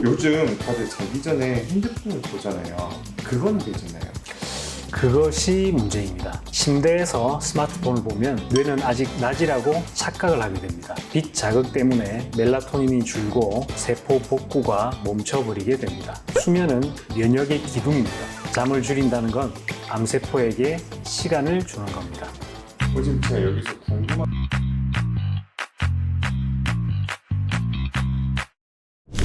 요즘 다들 자기 전에 핸드폰을 보잖아요. 그건 괜찮나요? 그것이 문제입니다. 침대에서 스마트폰을 보면 뇌는 아직 낮이라고 착각을 하게 됩니다. 빛 자극 때문에 멜라토닌이 줄고 세포 복구가 멈춰버리게 됩니다. 수면은 면역의 기둥입니다. 잠을 줄인다는 건 암세포에게 시간을 주는 겁니다. 요즘 제가 여기서 궁금한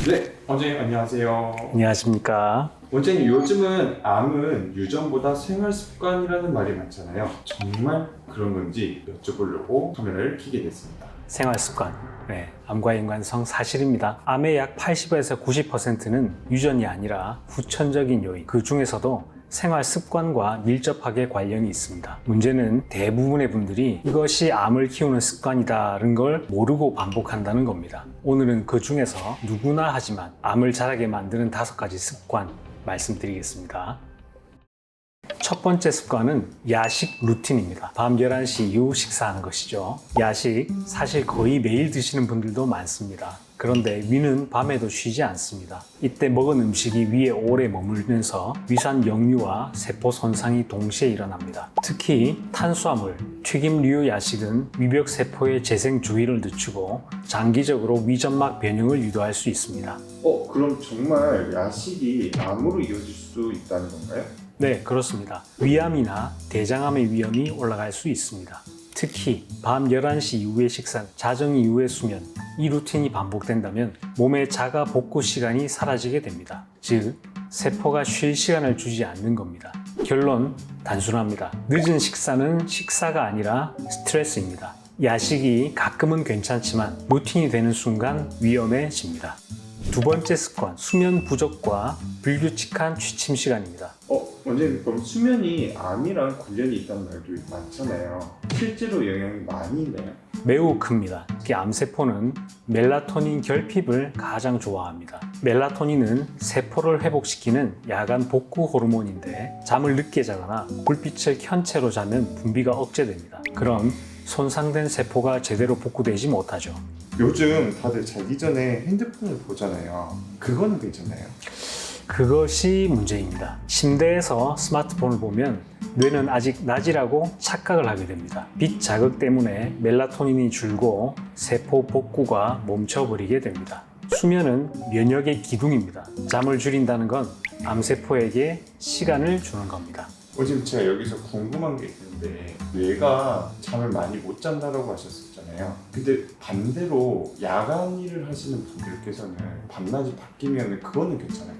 네, 원장님 안녕하세요. 안녕하십니까? 원장님 요즘은 암은 유전보다 생활 습관이라는 말이 많잖아요. 정말 그런 건지 여쭤보려고 카메라를 켜게 됐습니다. 생활 습관. 네, 암과 연관성 사실입니다. 암의 약 80에서 90%는 유전이 아니라 후천적인 요인, 그 중에서도 생활 습관과 밀접하게 관련이 있습니다. 문제는 대부분의 분들이 이것이 암을 키우는 습관이다는 걸 모르고 반복한다는 겁니다. 오늘은 그 중에서 누구나 하지만 암을 자라게 만드는 5가지 습관 말씀드리겠습니다. 첫 번째 습관은 야식 루틴입니다. 밤 11시 이후 식사하는 것이죠. 야식 사실 거의 매일 드시는 분들도 많습니다. 그런데 위는 밤에도 쉬지 않습니다. 이때 먹은 음식이 위에 오래 머물면서 위산 역류와 세포 손상이 동시에 일어납니다. 특히 탄수화물, 튀김류 야식은 위벽 세포의 재생 주의를 늦추고 장기적으로 위점막 변형을 유도할 수 있습니다. 그럼 정말 야식이 암으로 이어질 수 있다는 건가요? 네, 그렇습니다. 위암이나 대장암의 위험이 올라갈 수 있습니다. 특히 밤 11시 이후의 식사, 자정 이후의 수면, 이 루틴이 반복된다면 몸의 자가 복구 시간이 사라지게 됩니다. 즉, 세포가 쉴 시간을 주지 않는 겁니다. 결론, 단순합니다. 늦은 식사는 식사가 아니라 스트레스입니다. 야식이 가끔은 괜찮지만 루틴이 되는 순간 위험해집니다. 두 번째 습관, 수면 부족과 불규칙한 취침 시간입니다. 원장님 그럼 수면이 암이랑 관련이 있다는 말도 많잖아요. 실제로 영향이 많이 있나요? 매우 큽니다. 특히 암세포는 멜라토닌 결핍을 가장 좋아합니다. 멜라토닌은 세포를 회복시키는 야간 복구 호르몬인데 잠을 늦게 자거나 불빛을 켠 채로 자면 분비가 억제됩니다. 그럼 손상된 세포가 제대로 복구되지 못하죠. 요즘 다들 자기 전에 핸드폰을 보잖아요. 그건 괜찮나요? 그것이 문제입니다. 침대에서 스마트폰을 보면 뇌는 아직 낮이라고 착각을 하게 됩니다. 빛 자극 때문에 멜라토닌이 줄고 세포 복구가 멈춰버리게 됩니다. 수면은 면역의 기둥입니다. 잠을 줄인다는 건 암세포에게 시간을 주는 겁니다. 지금 제가 여기서 궁금한 게 있는데 뇌가 잠을 많이 못 잔다고 하셨었잖아요. 근데 반대로 야간 일을 하시는 분들께서는 밤낮이 바뀌면 그거는 괜찮아요?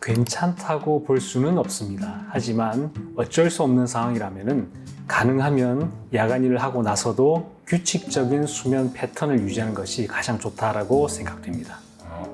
괜찮다고 볼 수는 없습니다. 하지만 어쩔 수 없는 상황이라면 가능하면 야간 일을 하고 나서도 규칙적인 수면 패턴을 유지하는 것이 가장 좋다라고 생각됩니다.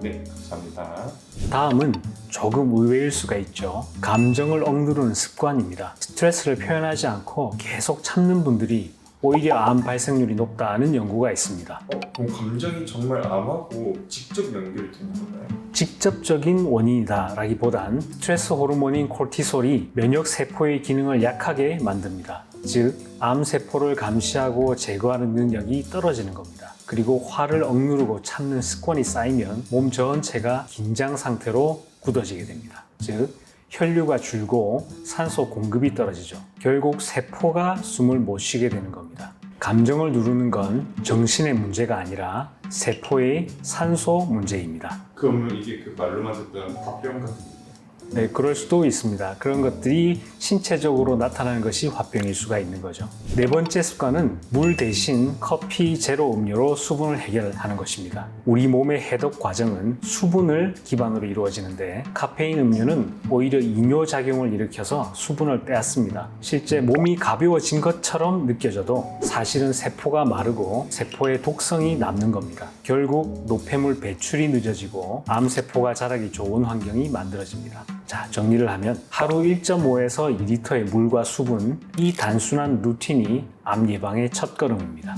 네, 감사합니다. 다음은 조금 의외일 수가 있죠. 감정을 억누르는 습관입니다. 스트레스를 표현하지 않고 계속 참는 분들이 오히려 암 발생률이 높다는 연구가 있습니다. 그럼 감정이 정말 암하고 직접 연결이 되는 건가요? 직접적인 원인이다라기보단 스트레스 호르몬인 코르티솔이 면역 세포의 기능을 약하게 만듭니다. 즉, 암 세포를 감시하고 제거하는 능력이 떨어지는 겁니다. 그리고 화를 억누르고 참는 습관이 쌓이면 몸 전체가 긴장 상태로 굳어지게 됩니다. 즉, 혈류가 줄고 산소 공급이 떨어지죠. 결국 세포가 숨을 못 쉬게 되는 겁니다. 감정을 누르는 건 정신의 문제가 아니라 세포의 산소 문제입니다. 그러면 이게 그 말로만 듣던 화병 같은 건가요? 네, 그럴 수도 있습니다. 그런 것들이 신체적으로 나타나는 것이 화병일 수가 있는 거죠. 네 번째 습관은 물 대신 커피 제로 음료로 수분을 해결하는 것입니다. 우리 몸의 해독 과정은 수분을 기반으로 이루어지는데 카페인 음료는 오히려 이뇨작용을 일으켜서 수분을 빼앗습니다. 실제 몸이 가벼워진 것처럼 느껴져도 사실은 세포가 마르고 세포의 독성이 남는 겁니다. 결국 노폐물 배출이 늦어지고 암세포가 자라기 좋은 환경이 만들어집니다. 자, 정리를 하면 하루 1.5에서 2리터의 물과 수분, 이 단순한 루틴이 암 예방의 첫걸음입니다.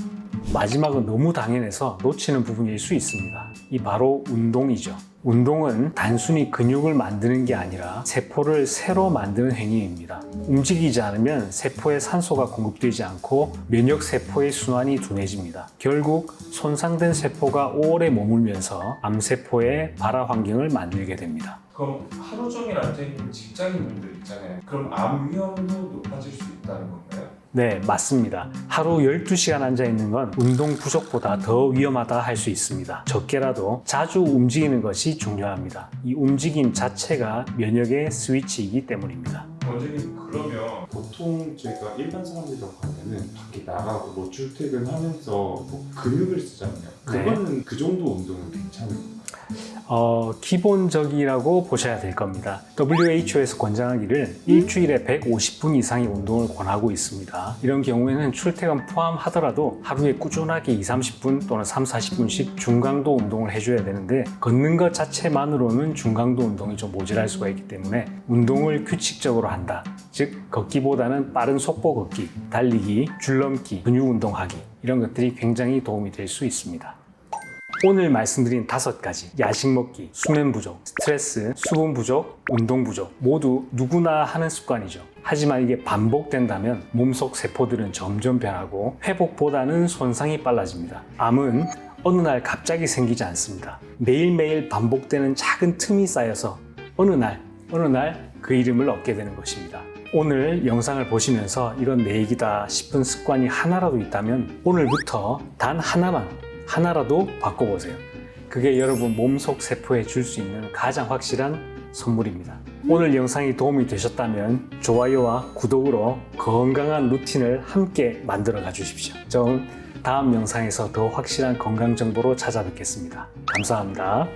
마지막은 너무 당연해서 놓치는 부분일 수 있습니다. 이 바로 운동이죠. 운동은 단순히 근육을 만드는 게 아니라 세포를 새로 만드는 행위입니다. 움직이지 않으면 세포에 산소가 공급되지 않고 면역 세포의 순환이 둔해집니다. 결국 손상된 세포가 오래 머물면서 암세포의 발화 환경을 만들게 됩니다. 그럼 하루 종일 앉아있는 직장인분들 있잖아요. 그럼 암 위험도 높아질 수 있다는 건가요? 네, 맞습니다. 하루 12시간 앉아있는 건 운동 부족보다 더 위험하다 할 수 있습니다. 적게라도 자주 움직이는 것이 중요합니다. 이 움직임 자체가 면역의 스위치이기 때문입니다. 원장님, 그러면 보통 저희가 일반 사람들이라고 하면은 밖에 나가고 뭐 출퇴근하면서 뭐 근육을 쓰잖아요. 그거는 그 정도 운동은 괜찮은 건가요? 기본적이라고 보셔야 될 겁니다. WHO에서 권장하기를 일주일에 150분 이상의 운동을 권하고 있습니다. 이런 경우에는 출퇴근 포함하더라도 하루에 꾸준하게 20-30분 또는 3-40분씩 중강도 운동을 해줘야 되는데 걷는 것 자체만으로는 중강도 운동이 좀 모자랄 수가 있기 때문에 운동을 규칙적으로 한다. 즉 걷기보다는 빠른 속보 걷기, 달리기, 줄넘기, 근육 운동하기 이런 것들이 굉장히 도움이 될 수 있습니다. 오늘 말씀드린 5가지 야식 먹기, 수면 부족, 스트레스, 수분 부족, 운동 부족 모두 누구나 하는 습관이죠. 하지만 이게 반복된다면 몸속 세포들은 점점 변하고 회복보다는 손상이 빨라집니다. 암은 어느 날 갑자기 생기지 않습니다. 매일매일 반복되는 작은 틈이 쌓여서 어느 날 그 이름을 얻게 되는 것입니다. 오늘 영상을 보시면서 이건 내 얘기다 싶은 습관이 하나라도 있다면 오늘부터 단 하나라도 바꿔보세요. 그게 여러분 몸속 세포에 줄 수 있는 가장 확실한 선물입니다. 오늘 영상이 도움이 되셨다면 좋아요와 구독으로 건강한 루틴을 함께 만들어 가 주십시오. 저는 다음 영상에서 더 확실한 건강 정보로 찾아뵙겠습니다. 감사합니다.